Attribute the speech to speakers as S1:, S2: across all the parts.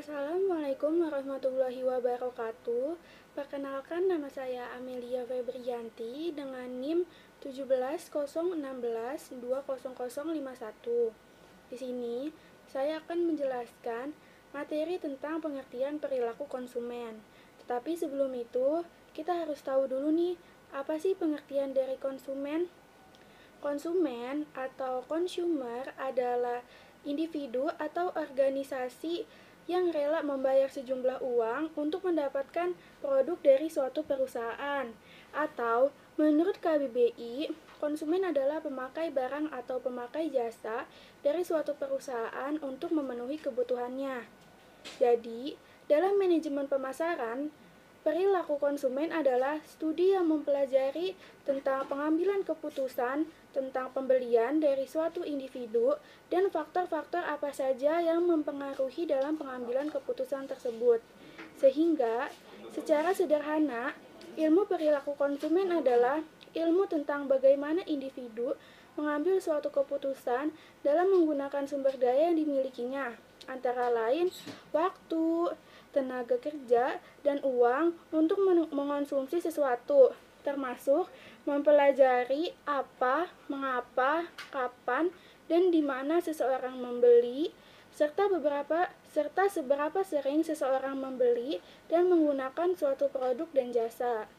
S1: Assalamualaikum warahmatullahi wabarakatuh. Perkenalkan, nama saya Amelia Febrianti dengan NIM 1701620051. Di sini saya akan menjelaskan materi tentang pengertian perilaku konsumen. Tetapi sebelum itu, kita harus tahu dulu nih, apa sih pengertian dari konsumen? Konsumen atau consumer adalah individu atau organisasi yang rela membayar sejumlah uang untuk mendapatkan produk dari suatu perusahaan. Atau menurut KBBI, konsumen adalah pemakai barang atau pemakai jasa dari suatu perusahaan untuk memenuhi kebutuhannya. Jadi, dalam manajemen pemasaran, perilaku konsumen adalah studi yang mempelajari tentang pengambilan keputusan tentang pembelian dari suatu individu dan faktor-faktor apa saja yang mempengaruhi dalam pengambilan keputusan tersebut. Sehingga, secara sederhana, ilmu perilaku konsumen adalah ilmu tentang bagaimana individu mengambil suatu keputusan dalam menggunakan sumber daya yang dimilikinya, antara lain waktu, tenaga kerja, dan uang untuk mengonsumsi sesuatu, termasuk mempelajari apa, mengapa, kapan, dan di mana seseorang membeli, serta seberapa sering seseorang membeli dan menggunakan suatu produk dan jasa.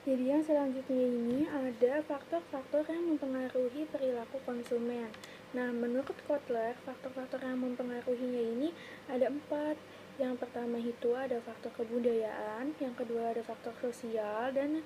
S1: Jadi yang selanjutnya ini ada faktor-faktor yang mempengaruhi perilaku konsumen. Nah, menurut Kotler, faktor-faktor yang mempengaruhinya ini ada 4. Yang pertama itu ada faktor kebudayaan, yang kedua ada faktor sosial, dan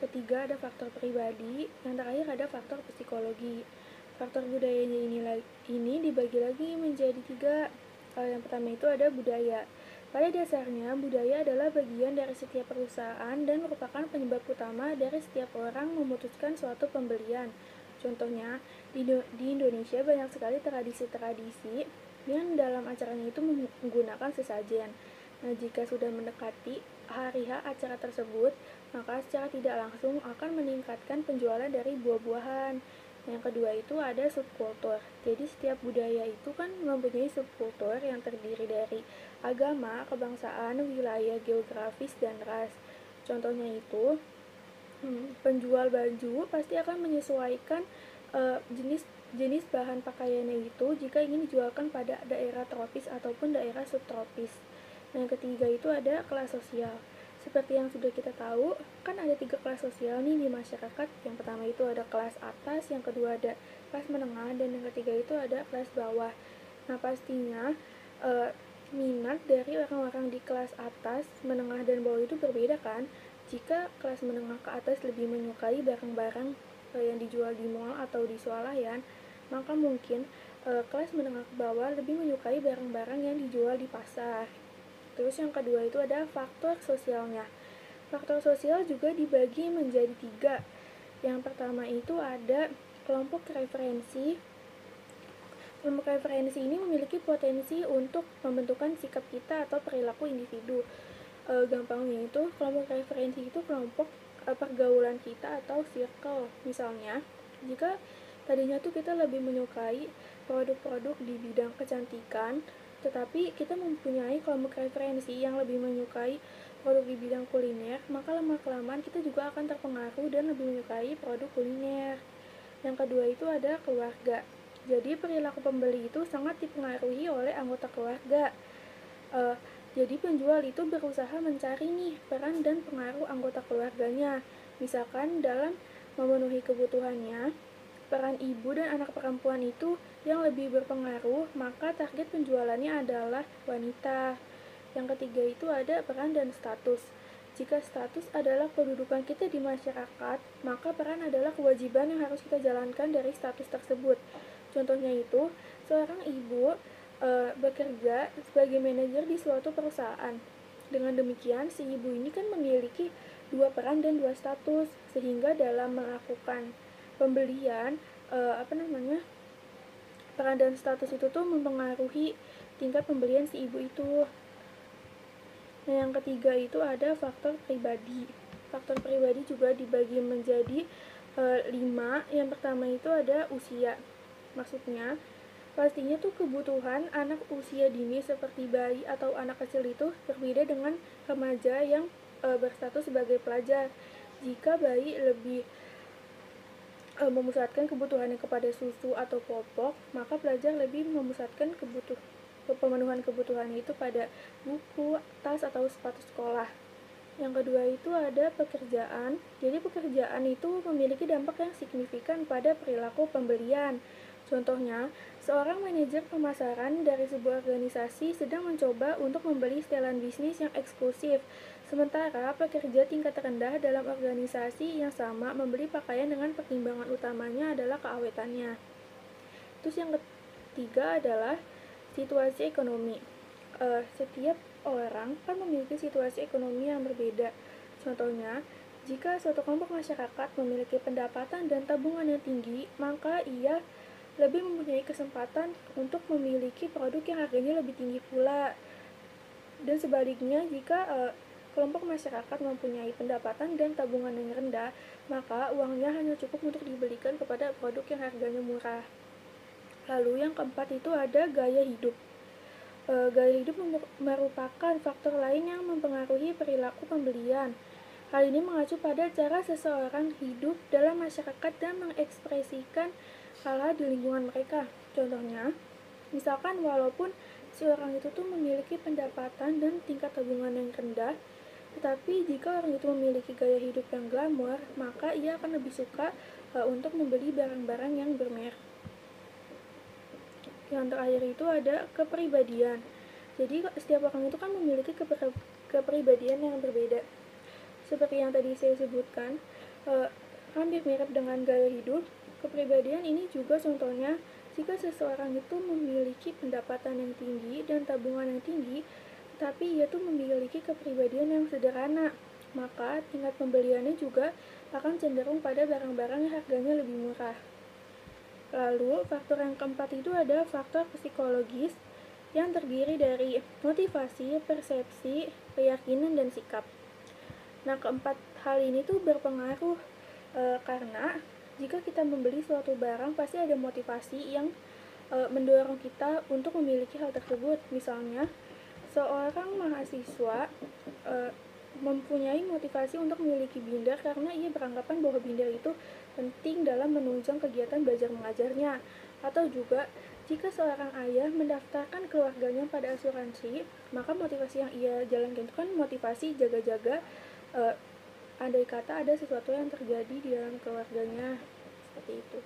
S1: ketiga ada faktor pribadi, yang terakhir ada faktor psikologi. Faktor budayanya ini dibagi lagi menjadi 3. Yang pertama itu ada budaya. Pada dasarnya, budaya adalah bagian dari setiap perusahaan dan merupakan penyebab utama dari setiap orang memutuskan suatu pembelian. Contohnya, di Indonesia banyak sekali tradisi-tradisi yang dalam acaranya itu menggunakan sesajen. Nah, jika sudah mendekati hari H acara tersebut, maka secara tidak langsung akan meningkatkan penjualan dari buah-buahan. Yang kedua itu ada subkultur. Jadi setiap budaya itu kan mempunyai subkultur yang terdiri dari agama, kebangsaan, wilayah geografis, dan ras. Contohnya itu, penjual baju pasti akan menyesuaikan jenis bahan pakaiannya itu jika ingin dijualkan pada daerah tropis ataupun daerah subtropis. Nah, yang ketiga itu ada kelas sosial. Seperti yang sudah kita tahu, kan ada 3 kelas sosial nih di masyarakat. Yang pertama itu ada kelas atas, yang kedua ada kelas menengah, dan yang ketiga itu ada kelas bawah. Nah, pastinya minat dari orang-orang di kelas atas, menengah, dan bawah itu berbeda kan? Jika kelas menengah ke atas lebih menyukai barang-barang yang dijual di mall atau di swalayan, maka mungkin kelas menengah ke bawah lebih menyukai barang-barang yang dijual di pasar. Terus yang kedua itu ada faktor sosialnya. Faktor sosial juga dibagi menjadi 3. Yang pertama itu ada kelompok referensi. Kelompok referensi ini memiliki potensi untuk membentukkan sikap kita atau perilaku individu. Gampangnya itu, kelompok referensi itu kelompok pergaulan kita atau circle. Misalnya, jika tadinya tuh kita lebih menyukai produk-produk di bidang kecantikan, tetapi kita mempunyai kelompok referensi yang lebih menyukai produk di bidang kuliner, maka lama-kelamaan kita juga akan terpengaruh dan lebih menyukai produk kuliner. Yang kedua itu ada keluarga. Jadi perilaku pembeli itu sangat dipengaruhi oleh anggota keluarga. Jadi penjual itu berusaha mencari nih peran dan pengaruh anggota keluarganya. Misalkan dalam memenuhi kebutuhannya, peran ibu dan anak perempuan itu yang lebih berpengaruh, maka target penjualannya adalah wanita. Yang ketiga itu ada peran dan status. Jika status adalah kedudukan kita di masyarakat, maka peran adalah kewajiban yang harus kita jalankan dari status tersebut. Contohnya itu, seorang ibu bekerja sebagai manajer di suatu perusahaan. Dengan demikian, si ibu ini kan memiliki 2 peran dan 2 status, sehingga dalam melakukan pembelian peran dan status itu tuh mempengaruhi tingkat pembelian si ibu itu. Nah, yang ketiga itu ada faktor pribadi. Faktor pribadi juga dibagi menjadi 5. Yang pertama itu ada usia. Maksudnya Pastinya tuh kebutuhan anak usia dini seperti bayi atau anak kecil itu berbeda dengan remaja yang berstatus sebagai pelajar. Jika bayi lebih memusatkan kebutuhannya kepada susu atau popok, maka pelajar lebih memusatkan pemenuhan kebutuhannya itu pada buku, tas, atau sepatu sekolah. Yang kedua itu ada pekerjaan. Jadi pekerjaan itu memiliki dampak yang signifikan pada perilaku pembelian. Contohnya, seorang manajer pemasaran dari sebuah organisasi sedang mencoba untuk membeli setelan bisnis yang eksklusif, sementara pekerja tingkat rendah dalam organisasi yang sama membeli pakaian dengan pertimbangan utamanya adalah keawetannya. Terus yang ketiga adalah situasi ekonomi. Setiap orang kan memiliki situasi ekonomi yang berbeda. Contohnya, jika suatu kelompok masyarakat memiliki pendapatan dan tabungan yang tinggi, maka ia lebih mempunyai kesempatan untuk memiliki produk yang harganya lebih tinggi pula. Dan sebaliknya, jika kelompok masyarakat mempunyai pendapatan dan tabungan yang rendah, maka uangnya hanya cukup untuk dibelikan kepada produk yang harganya murah. Lalu yang keempat itu ada gaya hidup. Gaya hidup merupakan faktor lain yang mempengaruhi perilaku pembelian. Hal ini mengacu pada cara seseorang hidup dalam masyarakat dan mengekspresikan hal-hal di lingkungan mereka. Contohnya, misalkan walaupun si orang itu tuh memiliki pendapatan dan tingkat tabungan yang rendah, tetapi jika orang itu memiliki gaya hidup yang glamor, maka ia akan lebih suka untuk membeli barang-barang yang bermerek. Yang terakhir itu ada kepribadian. Jadi setiap orang itu kan memiliki kepribadian yang berbeda. Seperti yang tadi saya sebutkan, hampir mirip dengan gaya hidup. Kepribadian ini juga contohnya jika seseorang itu memiliki pendapatan yang tinggi dan tabungan yang tinggi, tapi ia tuh memiliki kepribadian yang sederhana, maka tingkat pembeliannya juga akan cenderung pada barang-barang yang harganya lebih murah. Lalu, faktor yang keempat itu ada faktor psikologis yang terdiri dari motivasi, persepsi, keyakinan, dan sikap. Nah, keempat hal ini tuh berpengaruh karena jika kita membeli suatu barang pasti ada motivasi yang mendorong kita untuk memiliki hal tersebut. Misalnya, seorang mahasiswa mempunyai motivasi untuk memiliki binder karena ia beranggapan bahwa binder itu penting dalam menunjang kegiatan belajar mengajarnya. Atau juga jika seorang ayah mendaftarkan keluarganya pada asuransi, maka motivasi yang ia jalankan itu kan motivasi jaga-jaga andai kata ada sesuatu yang terjadi di dalam keluarganya, seperti itu.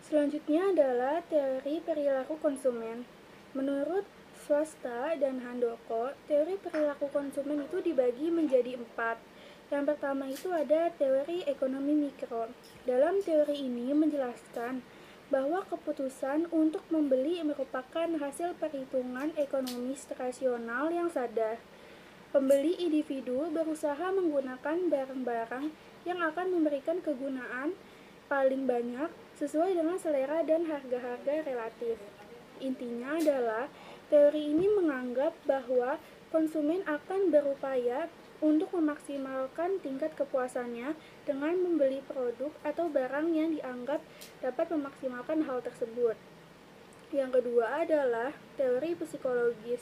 S1: Selanjutnya adalah teori perilaku konsumen. Menurut Swasta dan Handoko, teori perilaku konsumen itu dibagi menjadi 4. Yang pertama itu ada teori ekonomi mikro. Dalam teori ini menjelaskan bahwa keputusan untuk membeli merupakan hasil perhitungan ekonomis rasional yang sadar. Pembeli individu berusaha menggunakan barang-barang yang akan memberikan kegunaan paling banyak sesuai dengan selera dan harga-harga relatif. Intinya adalah teori ini menganggap bahwa konsumen akan berupaya untuk memaksimalkan tingkat kepuasannya dengan membeli produk atau barang yang dianggap dapat memaksimalkan hal tersebut. Yang kedua adalah teori psikologis.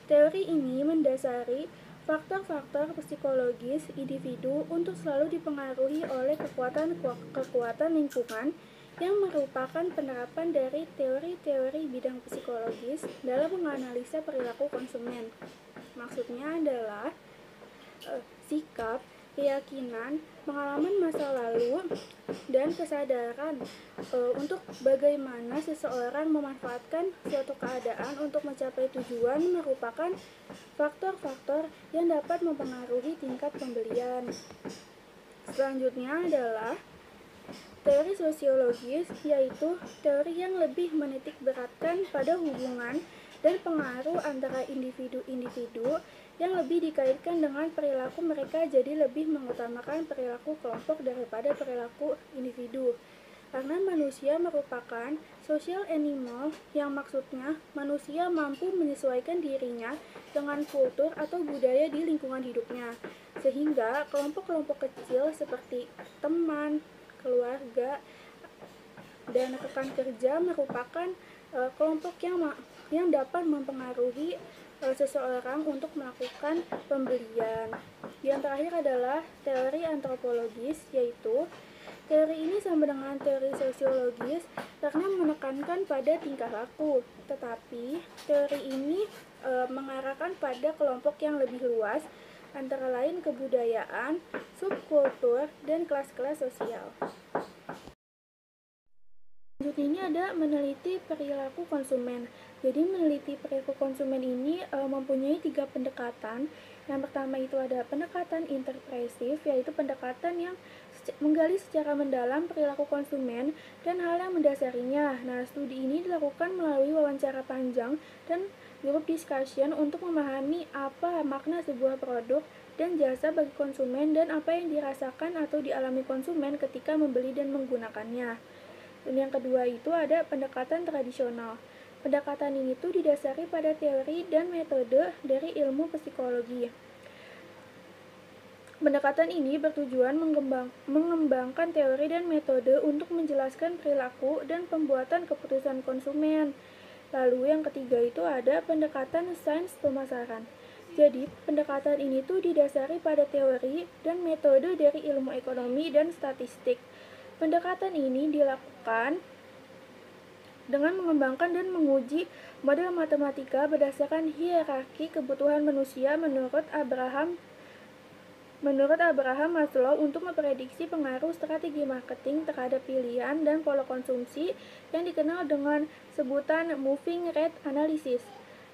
S1: Teori ini mendasari faktor-faktor psikologis individu untuk selalu dipengaruhi oleh kekuatan lingkungan yang merupakan penerapan dari teori-teori bidang psikologis dalam menganalisa perilaku konsumen. Maksudnya adalah sikap, keyakinan, pengalaman masa lalu, dan kesadaran untuk bagaimana seseorang memanfaatkan suatu keadaan untuk mencapai tujuan merupakan faktor-faktor yang dapat mempengaruhi tingkat pembelian. Selanjutnya adalah teori sosiologis, yaitu teori yang lebih menitik beratkan pada hubungan dan pengaruh antara individu-individu yang lebih dikaitkan dengan perilaku mereka, jadi lebih mengutamakan perilaku kelompok daripada perilaku individu. Karena manusia merupakan social animal, yang maksudnya manusia mampu menyesuaikan dirinya dengan kultur atau budaya di lingkungan hidupnya. Sehingga kelompok-kelompok kecil seperti teman, keluarga, dan rekan kerja merupakan kelompok yang dapat mempengaruhi seseorang untuk melakukan pembelian. Yang terakhir adalah teori antropologis, yaitu teori ini sama dengan teori sosiologis karena menekankan pada tingkah laku, tetapi teori ini mengarahkan pada kelompok yang lebih luas, antara lain kebudayaan, subkultur, dan kelas-kelas sosial. Selanjutnya ini ada meneliti perilaku konsumen. Jadi meneliti perilaku konsumen ini mempunyai 3 pendekatan. Yang pertama itu ada pendekatan interpresif, yaitu pendekatan yang menggali secara mendalam perilaku konsumen dan hal yang mendasarinya. Nah, studi ini dilakukan melalui wawancara panjang dan group discussion untuk memahami apa makna sebuah produk dan jasa bagi konsumen dan apa yang dirasakan atau dialami konsumen ketika membeli dan menggunakannya. Dan yang kedua itu ada pendekatan tradisional. Pendekatan ini tuh didasari pada teori dan metode dari ilmu psikologi. Pendekatan ini bertujuan mengembangkan teori dan metode untuk menjelaskan perilaku dan pembuatan keputusan konsumen. Lalu yang ketiga itu ada pendekatan sains pemasaran. Jadi pendekatan ini tuh didasari pada teori dan metode dari ilmu ekonomi dan statistik. Pendekatan ini dilakukan dengan mengembangkan dan menguji model matematika berdasarkan hierarki kebutuhan manusia menurut Abraham Maslow untuk memprediksi pengaruh strategi marketing terhadap pilihan dan pola konsumsi yang dikenal dengan sebutan moving rate analysis.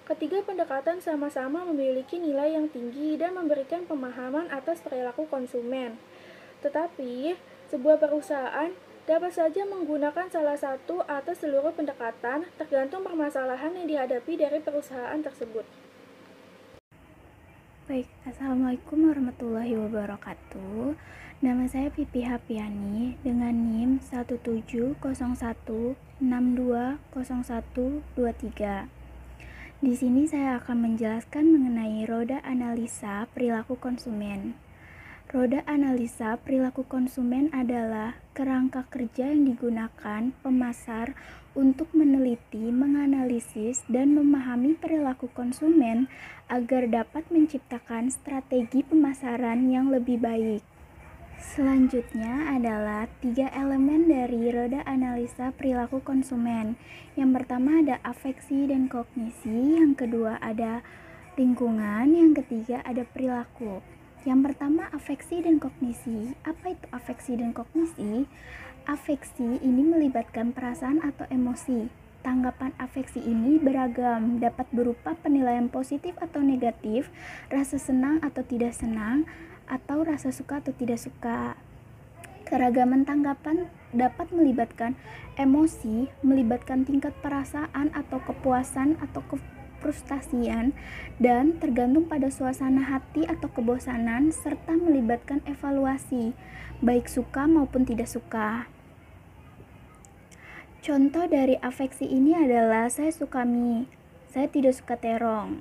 S1: Ketiga pendekatan sama-sama memiliki nilai yang tinggi dan memberikan pemahaman atas perilaku konsumen. Tetapi, sebuah perusahaan dapat saja menggunakan salah satu atau seluruh pendekatan tergantung permasalahan yang dihadapi dari perusahaan tersebut.
S2: Baik, Assalamualaikum warahmatullahi wabarakatuh. Nama saya Pipi Hapiani dengan NIM 1701620123. Di sini saya akan menjelaskan mengenai roda analisa perilaku konsumen. Roda analisa perilaku konsumen adalah kerangka kerja yang digunakan pemasar untuk meneliti, menganalisis, dan memahami perilaku konsumen agar dapat menciptakan strategi pemasaran yang lebih baik. Selanjutnya adalah 3 elemen dari roda analisa perilaku konsumen. Yang pertama ada afeksi dan kognisi, yang kedua ada lingkungan, yang ketiga ada perilaku. Yang pertama, afeksi dan kognisi. Apa itu afeksi dan kognisi? Afeksi ini melibatkan perasaan atau emosi. Tanggapan afeksi ini beragam, dapat berupa penilaian positif atau negatif, rasa senang atau tidak senang, atau rasa suka atau tidak suka. Keragaman tanggapan dapat melibatkan emosi, melibatkan tingkat perasaan atau kepuasan atau frustasian, dan tergantung pada suasana hati atau kebosanan, serta melibatkan evaluasi, baik suka maupun tidak suka. Contoh dari afeksi ini adalah saya suka mie, saya tidak suka terong.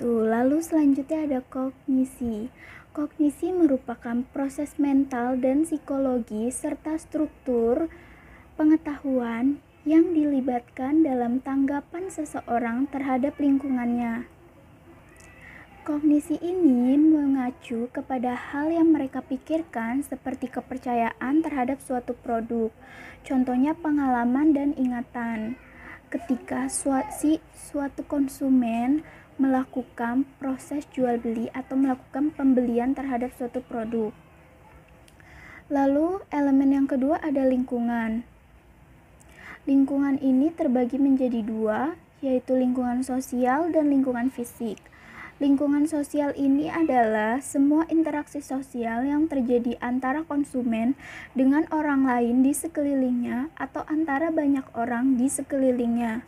S2: Lalu selanjutnya ada kognisi. Kognisi merupakan proses mental dan psikologi serta struktur pengetahuan yang dilibatkan dalam tanggapan seseorang terhadap lingkungannya. Kognisi ini mengacu kepada hal yang mereka pikirkan seperti kepercayaan terhadap suatu produk, contohnya pengalaman dan ingatan. Ketika suatu konsumen melakukan proses jual beli atau melakukan pembelian terhadap suatu produk. Lalu elemen yang kedua ada lingkungan. Lingkungan ini terbagi menjadi 2, yaitu lingkungan sosial dan lingkungan fisik. Lingkungan sosial ini adalah semua interaksi sosial yang terjadi antara konsumen dengan orang lain di sekelilingnya atau antara banyak orang di sekelilingnya.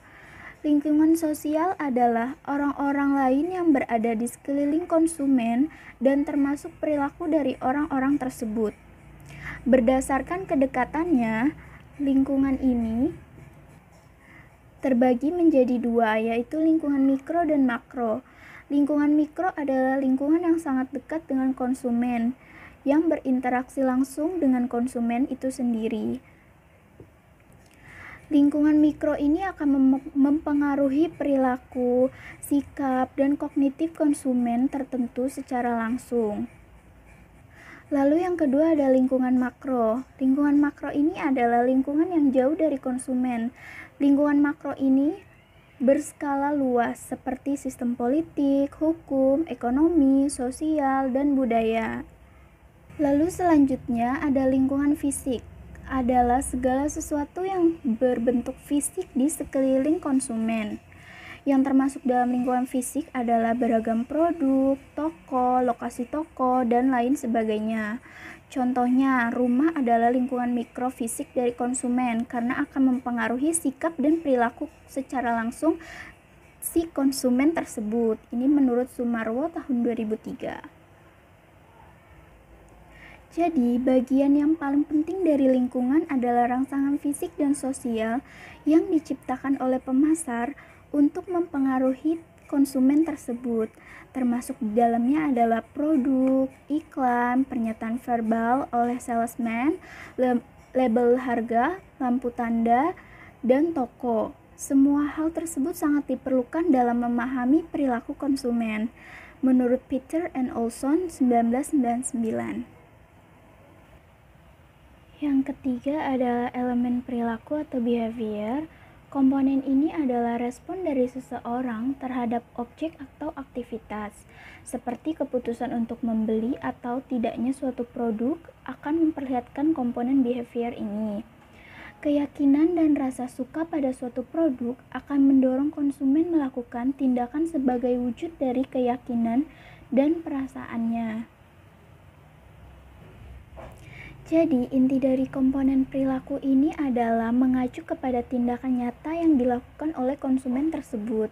S2: Lingkungan sosial adalah orang-orang lain yang berada di sekeliling konsumen dan termasuk perilaku dari orang-orang tersebut. Berdasarkan kedekatannya, lingkungan ini terbagi menjadi 2, yaitu lingkungan mikro dan makro. Lingkungan mikro adalah lingkungan yang sangat dekat dengan konsumen, yang berinteraksi langsung dengan konsumen itu sendiri. Lingkungan mikro ini akan mempengaruhi perilaku, sikap, dan kognitif konsumen tertentu secara langsung. Lalu yang kedua ada lingkungan makro. Lingkungan makro ini adalah lingkungan yang jauh dari konsumen. Lingkungan makro ini berskala luas seperti sistem politik, hukum, ekonomi, sosial, dan budaya. Lalu selanjutnya ada lingkungan fisik. Adalah segala sesuatu yang berbentuk fisik di sekeliling konsumen. Yang termasuk dalam lingkungan fisik adalah beragam produk, toko, lokasi toko, dan lain sebagainya. Contohnya, rumah adalah lingkungan mikrofisik dari konsumen karena akan mempengaruhi sikap dan perilaku secara langsung si konsumen tersebut. Ini menurut Sumarwo tahun 2003. Jadi, bagian yang paling penting dari lingkungan adalah rangsangan fisik dan sosial yang diciptakan oleh pemasar untuk mempengaruhi konsumen tersebut, termasuk di dalamnya adalah produk, iklan, pernyataan verbal oleh salesman, label harga, lampu tanda, dan toko. Semua hal tersebut sangat diperlukan dalam memahami perilaku konsumen, menurut Peter and Olson 1999. Yang ketiga adalah elemen perilaku atau behavior. Komponen ini adalah respon dari seseorang terhadap objek atau aktivitas, seperti keputusan untuk membeli atau tidaknya suatu produk akan memperlihatkan komponen behavior ini. Keyakinan dan rasa suka pada suatu produk akan mendorong konsumen melakukan tindakan sebagai wujud dari keyakinan dan perasaannya. Jadi, inti dari komponen perilaku ini adalah mengacu kepada tindakan nyata yang dilakukan oleh konsumen tersebut.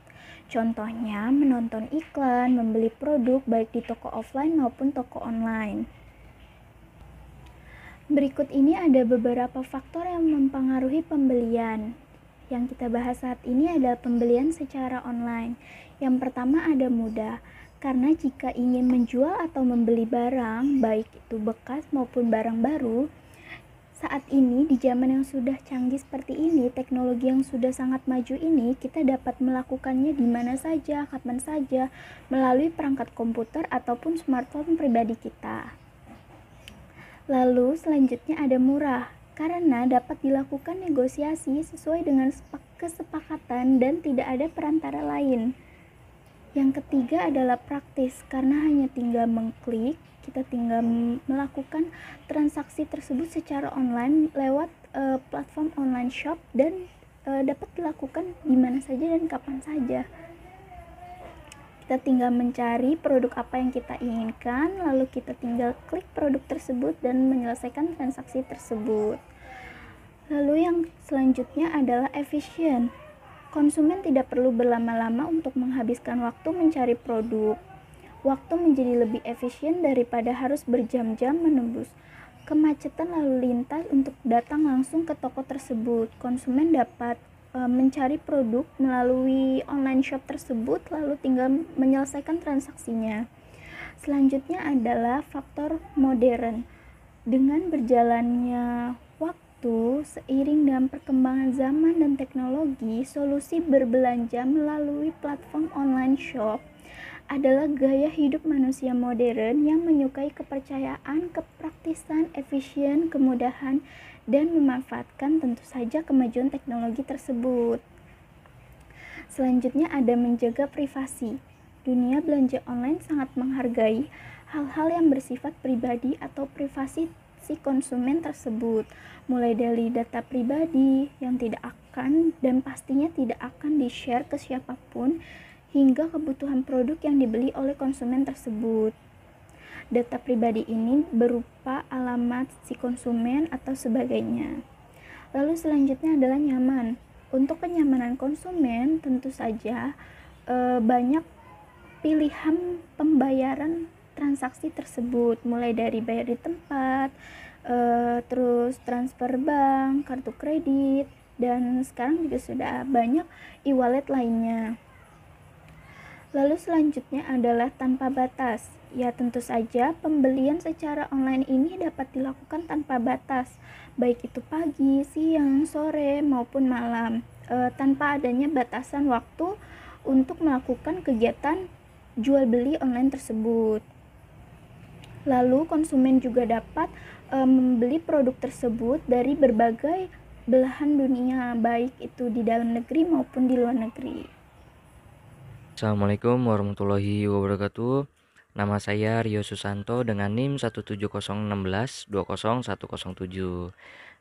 S2: Contohnya, menonton iklan, membeli produk baik di toko offline maupun toko online. Berikut ini ada beberapa faktor yang mempengaruhi pembelian. Yang kita bahas saat ini adalah pembelian secara online. Yang pertama ada mudah. Karena jika ingin menjual atau membeli barang, baik itu bekas maupun barang baru, saat ini di zaman yang sudah canggih seperti ini, teknologi yang sudah sangat maju ini, kita dapat melakukannya di mana saja, kapan saja, melalui perangkat komputer ataupun smartphone pribadi kita. Lalu selanjutnya ada murah, karena dapat dilakukan negosiasi sesuai dengan kesepakatan dan tidak ada perantara lain. Yang ketiga adalah praktis, karena hanya tinggal mengklik, kita tinggal melakukan transaksi tersebut secara online lewat platform online shop dan dapat dilakukan di mana saja dan kapan saja. Kita tinggal mencari produk apa yang kita inginkan, lalu kita tinggal klik produk tersebut dan menyelesaikan transaksi tersebut. Lalu yang selanjutnya adalah efisien. Konsumen tidak perlu berlama-lama untuk menghabiskan waktu mencari produk. Waktu menjadi lebih efisien daripada harus berjam-jam menembus kemacetan lalu lintas untuk datang langsung ke toko tersebut. Konsumen dapat mencari produk melalui online shop tersebut lalu tinggal menyelesaikan transaksinya. Selanjutnya adalah faktor modern. Dengan berjalannya seiring dengan perkembangan zaman dan teknologi, solusi berbelanja melalui platform online shop adalah gaya hidup manusia modern yang menyukai kepercayaan, kepraktisan, efisien, kemudahan, dan memanfaatkan tentu saja kemajuan teknologi tersebut. Selanjutnya ada menjaga privasi. Dunia belanja online sangat menghargai hal-hal yang bersifat pribadi atau privasi si konsumen tersebut, mulai dari data pribadi yang tidak akan dan pastinya tidak akan di-share ke siapapun, hingga kebutuhan produk yang dibeli oleh konsumen tersebut. Data pribadi ini berupa alamat si konsumen atau sebagainya. Lalu selanjutnya adalah nyaman. Untuk kenyamanan konsumen tentu saja banyak pilihan pembayaran transaksi tersebut, mulai dari bayar di tempat, terus transfer bank, kartu kredit, dan sekarang juga sudah banyak e-wallet lainnya. Lalu selanjutnya adalah tanpa batas. Ya tentu saja pembelian secara online ini dapat dilakukan tanpa batas, baik itu pagi, siang, sore, maupun malam, tanpa adanya batasan waktu untuk melakukan kegiatan jual beli online tersebut. Lalu konsumen juga dapat membeli produk tersebut dari berbagai belahan dunia, baik itu di dalam negeri maupun di luar negeri.
S3: Assalamualaikum warahmatullahi wabarakatuh. Nama saya Rio Susanto dengan NIM 17016201107.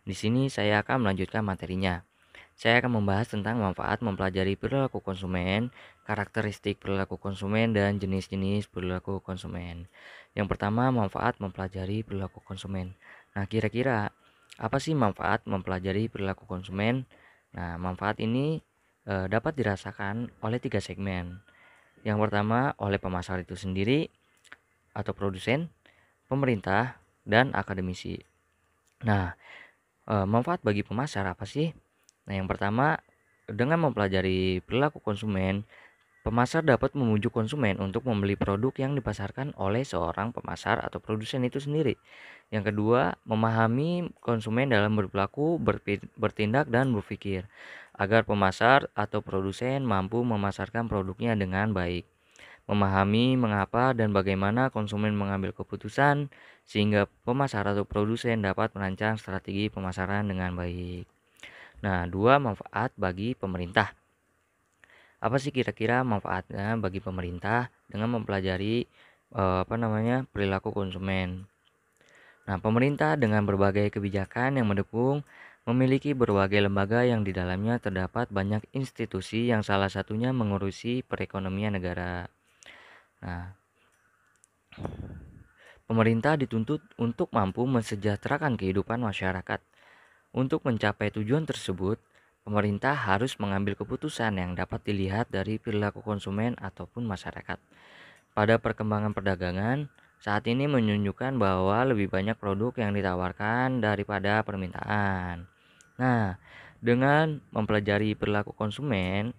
S3: Di sini saya akan melanjutkan materinya. Saya akan membahas tentang manfaat mempelajari perilaku konsumen, karakteristik perilaku konsumen, dan jenis-jenis perilaku konsumen. Yang pertama, manfaat mempelajari perilaku konsumen. Nah, kira-kira apa sih manfaat mempelajari perilaku konsumen? Nah, manfaat ini dapat dirasakan oleh 3 segmen. Yang pertama, oleh pemasar itu sendiri atau produsen, pemerintah, dan akademisi. Nah, manfaat bagi pemasar apa sih? Nah, yang pertama, dengan mempelajari perilaku konsumen, pemasar dapat membujuk konsumen untuk membeli produk yang dipasarkan oleh seorang pemasar atau produsen itu sendiri. Yang kedua, memahami konsumen dalam berperilaku, bertindak, dan berpikir, agar pemasar atau produsen mampu memasarkan produknya dengan baik. Memahami mengapa dan bagaimana konsumen mengambil keputusan, sehingga pemasar atau produsen dapat merancang strategi pemasaran dengan baik. Nah, dua, manfaat bagi pemerintah. Apa sih kira-kira manfaatnya bagi pemerintah dengan mempelajari perilaku konsumen? Nah, pemerintah dengan berbagai kebijakan yang mendukung memiliki berbagai lembaga yang di dalamnya terdapat banyak institusi yang salah satunya mengurusi perekonomian negara. Nah, pemerintah dituntut untuk mampu mensejahterakan kehidupan masyarakat. Untuk mencapai tujuan tersebut, pemerintah harus mengambil keputusan yang dapat dilihat dari perilaku konsumen ataupun masyarakat. Pada perkembangan perdagangan, saat ini menunjukkan bahwa lebih banyak produk yang ditawarkan daripada permintaan. Nah, dengan mempelajari perilaku konsumen,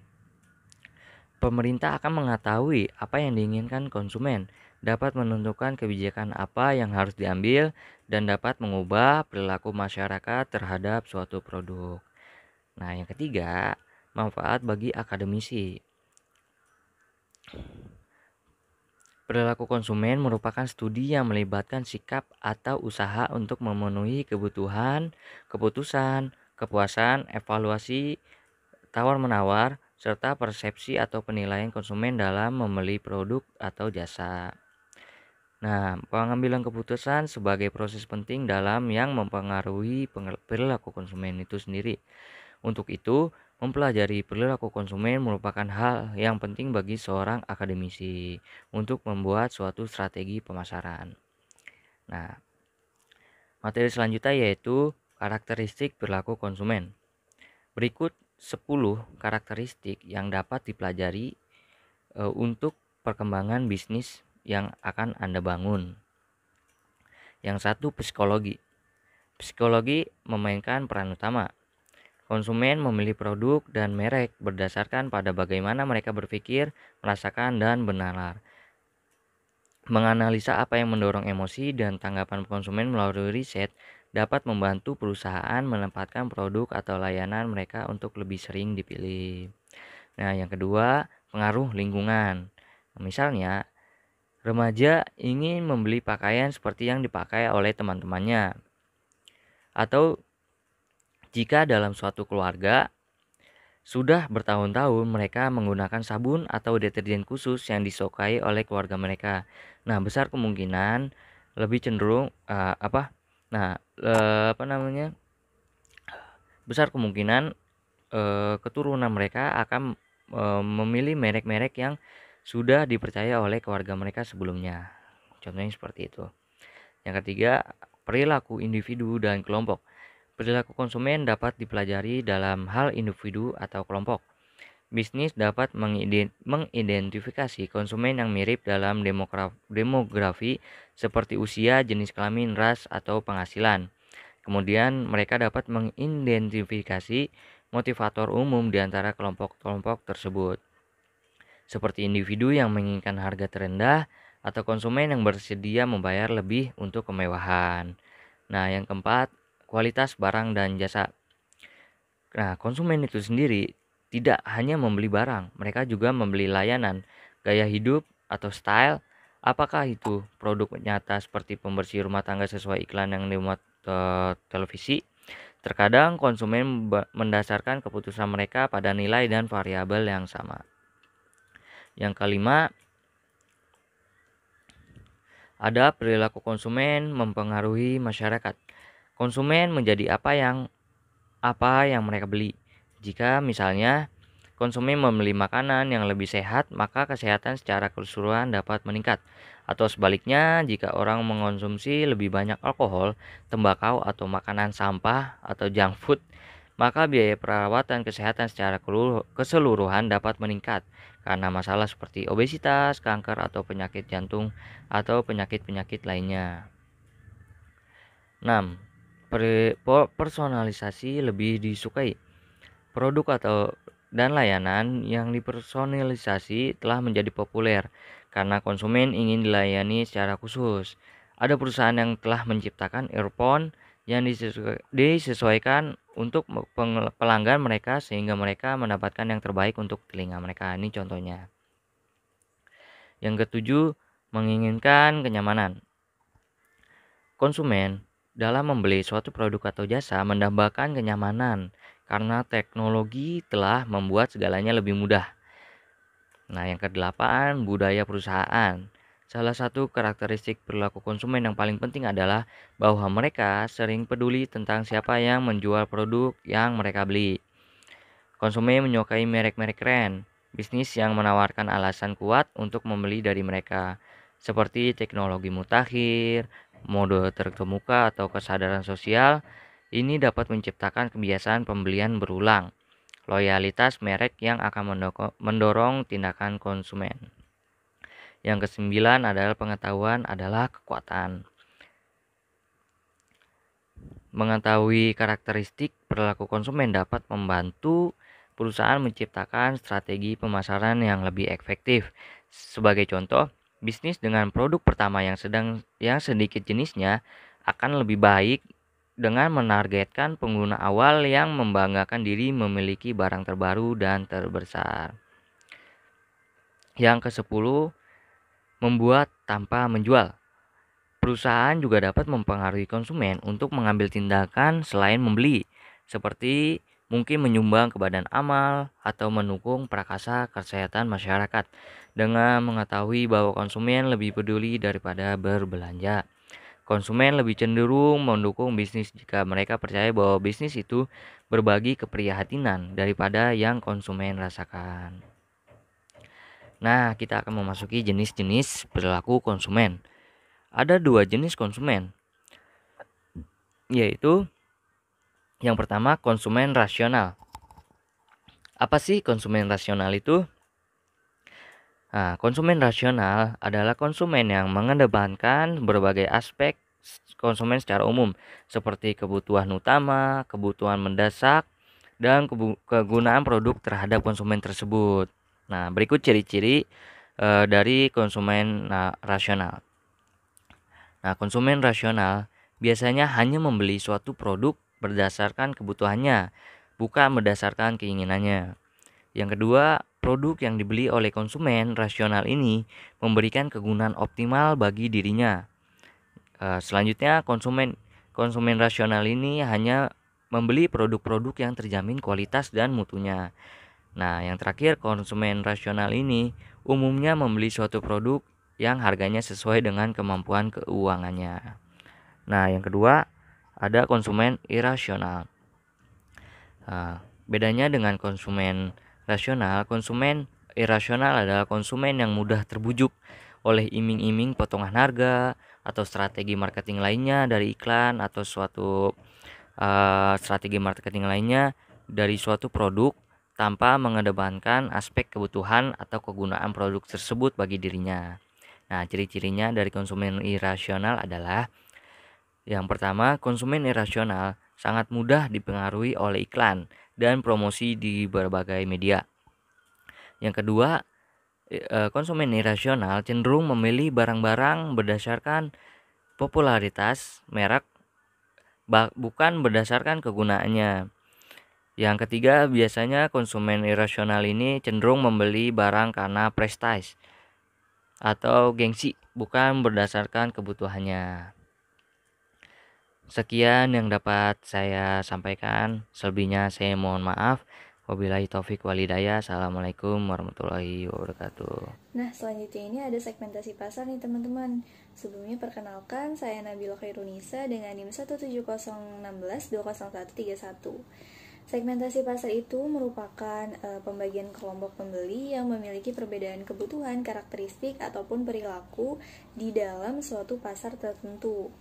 S3: pemerintah akan mengetahui apa yang diinginkan konsumen, dapat menentukan kebijakan apa yang harus diambil, dan dapat mengubah perilaku masyarakat terhadap suatu produk. Nah, yang ketiga, manfaat bagi akademisi. Perilaku konsumen merupakan studi yang melibatkan sikap atau usaha untuk memenuhi kebutuhan, keputusan, kepuasan, evaluasi, tawar-menawar, serta persepsi atau penilaian konsumen dalam membeli produk atau jasa. Nah, pengambilan keputusan sebagai proses penting dalam yang mempengaruhi perilaku konsumen itu sendiri. Untuk itu, mempelajari perilaku konsumen merupakan hal yang penting bagi seorang akademisi untuk membuat suatu strategi pemasaran. Nah, materi selanjutnya yaitu karakteristik perilaku konsumen. Berikut 10 karakteristik yang dapat dipelajari untuk perkembangan bisnis yang akan Anda bangun. Yang satu, psikologi. Psikologi memainkan peran utama. Konsumen memilih produk dan merek berdasarkan pada bagaimana mereka berpikir, merasakan, dan bernalar. Menganalisa apa yang mendorong emosi dan tanggapan konsumen melalui riset dapat membantu perusahaan menempatkan produk atau layanan mereka untuk lebih sering dipilih. Nah, yang kedua, pengaruh lingkungan. Misalnya, remaja ingin membeli pakaian seperti yang dipakai oleh teman-temannya. Atau jika dalam suatu keluarga sudah bertahun-tahun mereka menggunakan sabun atau deterjen khusus yang disukai oleh keluarga mereka. Nah, besar kemungkinan lebih cenderung besar kemungkinan keturunan mereka akan memilih merek-merek yang sudah dipercaya oleh keluarga mereka sebelumnya. Contohnya seperti itu. Yang ketiga, perilaku individu dan kelompok. Perilaku konsumen dapat dipelajari dalam hal individu atau kelompok. Bisnis dapat mengidentifikasi konsumen yang mirip dalam demografi seperti usia, jenis kelamin, ras, atau penghasilan. Kemudian mereka dapat mengidentifikasi motivator umum di antara kelompok-kelompok tersebut, seperti individu yang menginginkan harga terendah atau konsumen yang bersedia membayar lebih untuk kemewahan. Nah, yang keempat, kualitas barang dan jasa. Nah, konsumen itu sendiri tidak hanya membeli barang, mereka juga membeli layanan, gaya hidup, atau style. Apakah itu produk nyata seperti pembersih rumah tangga sesuai iklan yang dimuat televisi? Terkadang konsumen mendasarkan keputusan mereka pada nilai dan variabel yang sama. Yang kelima, ada perilaku konsumen mempengaruhi masyarakat. Konsumen menjadi apa yang mereka beli. Jika misalnya konsumen membeli makanan yang lebih sehat, maka kesehatan secara keseluruhan dapat meningkat. Atau sebaliknya, jika orang mengonsumsi lebih banyak alkohol, tembakau, atau makanan sampah atau junk food, maka biaya perawatan kesehatan secara keseluruhan dapat meningkat karena masalah seperti obesitas, kanker, atau penyakit jantung, atau penyakit-penyakit lainnya. 6. Personalisasi lebih disukai. Produk dan layanan yang dipersonalisasi telah menjadi populer karena konsumen ingin dilayani secara khusus. Ada perusahaan yang telah menciptakan earphone yang disesuaikan untuk pelanggan mereka sehingga mereka mendapatkan yang terbaik untuk telinga mereka. Ini contohnya. Yang ketujuh, menginginkan kenyamanan. Konsumen dalam membeli suatu produk atau jasa mendambakan kenyamanan karena teknologi telah membuat segalanya lebih mudah. Nah, yang kedelapan, budaya perusahaan. Salah satu karakteristik perilaku konsumen yang paling penting adalah bahwa mereka sering peduli tentang siapa yang menjual produk yang mereka beli. Konsumen menyukai merek-merek keren, bisnis yang menawarkan alasan kuat untuk membeli dari mereka, seperti teknologi mutakhir, mode terkemuka, atau kesadaran sosial. Ini dapat menciptakan kebiasaan pembelian berulang, loyalitas merek yang akan mendorong tindakan konsumen. Yang kesembilan adalah pengetahuan adalah kekuatan. Mengetahui karakteristik perilaku konsumen dapat membantu perusahaan menciptakan strategi pemasaran yang lebih efektif. Sebagai contoh, bisnis dengan produk pertama yang sedikit jenisnya akan lebih baik dengan menargetkan pengguna awal yang membanggakan diri memiliki barang terbaru dan terbesar. Yang ke-10, membuat tanpa menjual. Perusahaan juga dapat mempengaruhi konsumen untuk mengambil tindakan selain membeli, seperti mungkin menyumbang ke badan amal atau mendukung prakarsa kesehatan masyarakat dengan mengetahui bahwa konsumen lebih peduli daripada berbelanja. Konsumen lebih cenderung mendukung bisnis jika mereka percaya bahwa bisnis itu berbagi keprihatinan daripada yang konsumen rasakan. Nah, kita akan memasuki jenis-jenis perilaku konsumen. Ada 2 jenis konsumen, yaitu yang pertama konsumen rasional. Apa sih konsumen rasional itu? Nah, konsumen rasional adalah konsumen yang mengedepankan berbagai aspek konsumen secara umum, seperti kebutuhan utama, kebutuhan mendesak, dan kegunaan produk terhadap konsumen tersebut. Nah, berikut ciri-ciri dari konsumen rasional. Nah, konsumen rasional biasanya hanya membeli suatu produk berdasarkan kebutuhannya, bukan berdasarkan keinginannya. Yang kedua, produk yang dibeli oleh konsumen rasional ini memberikan kegunaan optimal bagi dirinya. Selanjutnya, konsumen rasional ini hanya membeli produk-produk yang terjamin kualitas dan mutunya. Nah, yang terakhir, konsumen rasional ini umumnya membeli suatu produk yang harganya sesuai dengan kemampuan keuangannya. Nah, yang kedua, ada konsumen irasional. Bedanya dengan konsumen rasional, konsumen irasional adalah konsumen yang mudah terbujuk oleh iming-iming potongan harga atau strategi marketing lainnya dari iklan atau suatu strategi marketing lainnya dari suatu produk tanpa mengedepankan aspek kebutuhan atau kegunaan produk tersebut bagi dirinya. Nah, ciri-cirinya dari konsumen irasional adalah yang pertama, konsumen irasional sangat mudah dipengaruhi oleh iklan dan promosi di berbagai media. Yang kedua, konsumen irasional cenderung memilih barang-barang berdasarkan popularitas merek bukan berdasarkan kegunaannya. Yang ketiga, biasanya konsumen irasional ini cenderung membeli barang karena prestis atau gengsi, bukan berdasarkan kebutuhannya. Sekian yang dapat saya sampaikan. Selebihnya saya mohon maaf. Wabillahi taufik walhidayah. Assalamualaikum warahmatullahi wabarakatuh.
S1: Nah, selanjutnya ini ada segmentasi pasar nih teman-teman. Sebelumnya perkenalkan, saya Nabila Khairunisa dengan NIM 17016200131. Segmentasi pasar itu merupakan pembagian kelompok pembeli yang memiliki perbedaan kebutuhan, karakteristik, ataupun perilaku di dalam suatu pasar tertentu.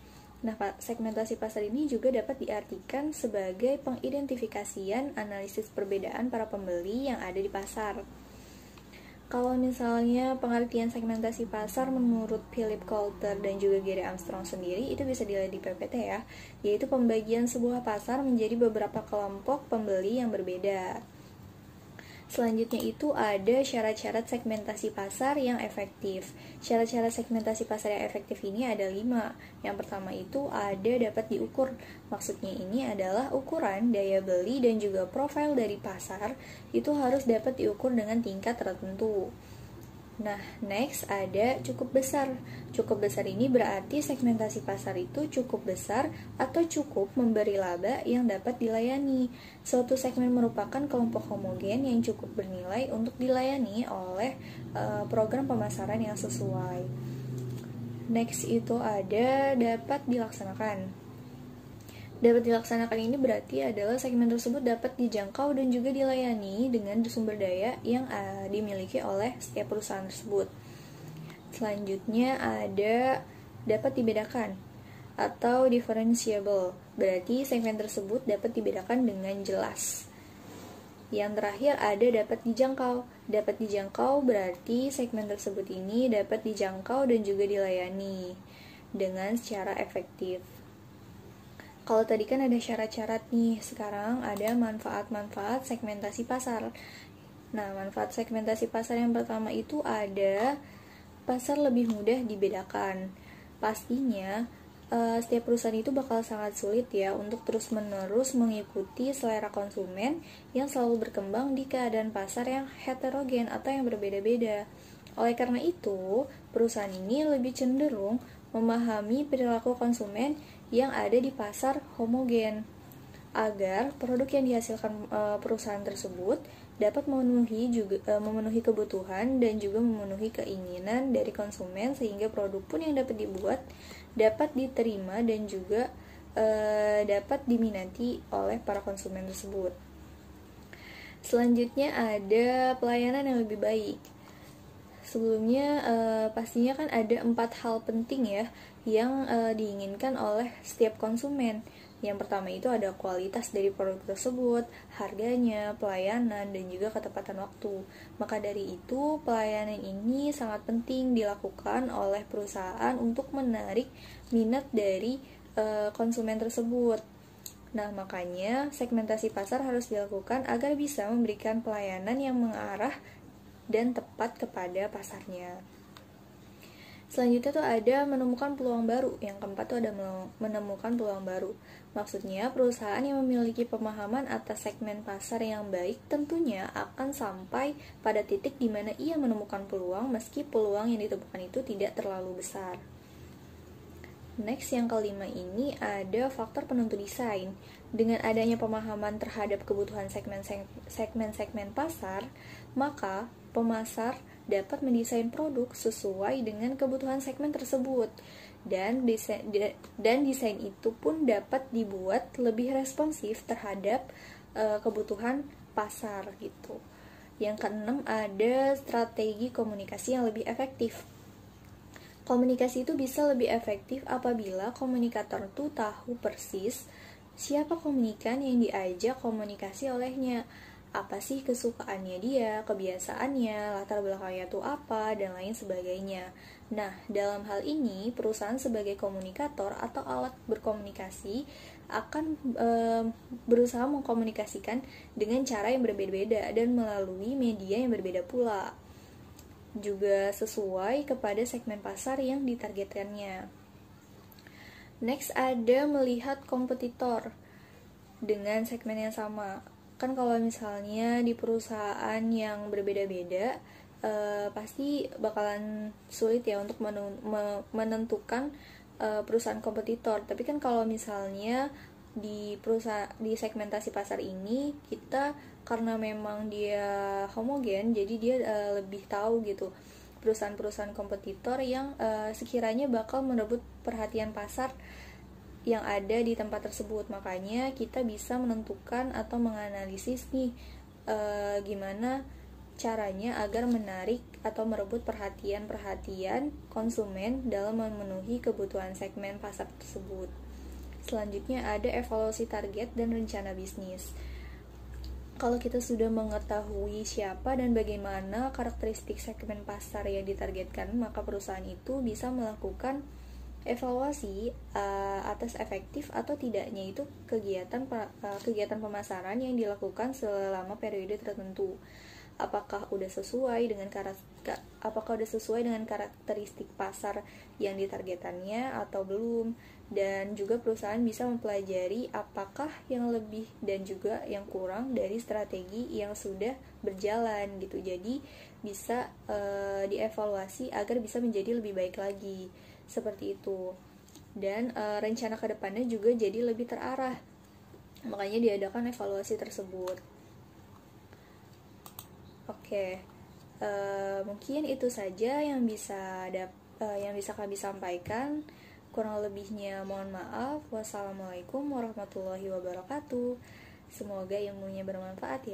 S1: Nah, segmentasi pasar ini juga dapat diartikan sebagai pengidentifikasian analisis perbedaan para pembeli yang ada di pasar. Kalau misalnya pengertian segmentasi pasar menurut Philip Coulter dan juga Gary Armstrong sendiri, itu bisa dilihat di PPT ya, yaitu pembagian sebuah pasar menjadi beberapa kelompok pembeli yang berbeda. Selanjutnya itu ada syarat-syarat segmentasi pasar yang efektif. Syarat-syarat segmentasi pasar yang efektif ini ada 5. Yang pertama itu ada dapat diukur. Maksudnya ini adalah ukuran daya beli dan juga profil dari pasar itu harus dapat diukur dengan tingkat tertentu. Nah, next ada cukup besar. Cukup besar ini berarti segmentasi pasar itu cukup besar atau cukup memberi laba yang dapat dilayani. Suatu segmen merupakan kelompok homogen yang cukup bernilai untuk dilayani oleh program pemasaran yang sesuai. Next itu ada dapat dilaksanakan. Dapat dilaksanakan ini berarti adalah segmen tersebut dapat dijangkau dan juga dilayani dengan sumber daya yang dimiliki oleh setiap perusahaan tersebut. Selanjutnya ada dapat dibedakan atau differentiable, berarti segmen tersebut dapat dibedakan dengan jelas. Yang terakhir ada dapat dijangkau. Dapat dijangkau berarti segmen tersebut ini dapat dijangkau dan juga dilayani dengan secara efektif. Kalau tadi kan ada syarat-syarat nih, sekarang ada manfaat-manfaat segmentasi pasar. Nah, manfaat segmentasi pasar yang pertama itu ada pasar lebih mudah dibedakan. Pastinya, setiap perusahaan itu bakal sangat sulit ya untuk terus-menerus mengikuti selera konsumen yang selalu berkembang di keadaan pasar yang heterogen atau yang berbeda-beda. Oleh karena itu, perusahaan ini lebih cenderung memahami perilaku konsumen yang ada di pasar homogen agar produk yang dihasilkan perusahaan tersebut dapat memenuhi kebutuhan dan juga memenuhi keinginan dari konsumen sehingga produk pun yang dapat dibuat dapat diterima dan juga dapat diminati oleh para konsumen tersebut. Selanjutnya ada pelayanan yang lebih baik. Sebelumnya pastinya kan ada 4 hal penting ya yang diinginkan oleh setiap konsumen. Yang pertama itu ada kualitas dari produk tersebut, harganya, pelayanan, dan juga ketepatan waktu. Maka dari itu, pelayanan ini sangat penting dilakukan oleh perusahaan untuk menarik minat dari konsumen tersebut. Nah, makanya segmentasi pasar harus dilakukan agar bisa memberikan pelayanan yang mengarah dan tepat kepada pasarnya. Selanjutnya tuh ada menemukan peluang baru. Yang keempat tuh ada menemukan peluang baru. Maksudnya perusahaan yang memiliki pemahaman atas segmen pasar yang baik tentunya akan sampai pada titik di mana ia menemukan peluang meski peluang yang ditemukan itu tidak terlalu besar. Next, yang kelima ini ada faktor penentu desain. Dengan adanya pemahaman terhadap kebutuhan segmen-segmen pasar, maka pemasar dapat mendesain produk sesuai dengan kebutuhan segmen tersebut. Dan desain itu pun dapat dibuat lebih responsif terhadap kebutuhan pasar gitu. Yang keenam ada strategi komunikasi yang lebih efektif. Komunikasi itu bisa lebih efektif apabila komunikator itu tahu persis siapa komunikan yang diajak komunikasi olehnya. Apa sih kesukaannya dia, kebiasaannya, latar belakangnya itu apa, dan lain sebagainya. Nah, dalam hal ini, perusahaan sebagai komunikator atau alat berkomunikasi akan berusaha mengkomunikasikan dengan cara yang berbeda-beda dan melalui media yang berbeda pula. Juga sesuai kepada segmen pasar yang ditargetkannya. Next ada melihat kompetitor dengan segmen yang sama. Kan kalau misalnya di perusahaan yang berbeda-beda, pasti bakalan sulit ya untuk menentukan perusahaan kompetitor. Tapi kan kalau misalnya di segmentasi pasar ini, kita karena memang dia homogen, jadi dia lebih tahu gitu perusahaan-perusahaan kompetitor yang sekiranya bakal merebut perhatian pasar yang ada di tempat tersebut. Makanya kita bisa menentukan atau menganalisis nih gimana caranya agar menarik atau merebut perhatian konsumen dalam memenuhi kebutuhan segmen pasar tersebut. Selanjutnya ada evaluasi target dan rencana bisnis. Kalau kita sudah mengetahui siapa dan bagaimana karakteristik segmen pasar yang ditargetkan, maka perusahaan itu bisa melakukan evaluasi atas efektif atau tidaknya itu kegiatan pemasaran yang dilakukan selama periode tertentu. Apakah udah sesuai dengan karakteristik pasar yang ditargetannya atau belum, dan juga perusahaan bisa mempelajari apakah yang lebih dan juga yang kurang dari strategi yang sudah berjalan gitu. Jadi bisa dievaluasi agar bisa menjadi lebih baik lagi, seperti itu. Dan rencana kedepannya juga jadi lebih terarah, makanya diadakan evaluasi tersebut. Oke, mungkin itu saja yang bisa kami sampaikan. Kurang lebihnya mohon maaf. Wassalamualaikum warahmatullahi wabarakatuh. Semoga ilmunya bermanfaat ya.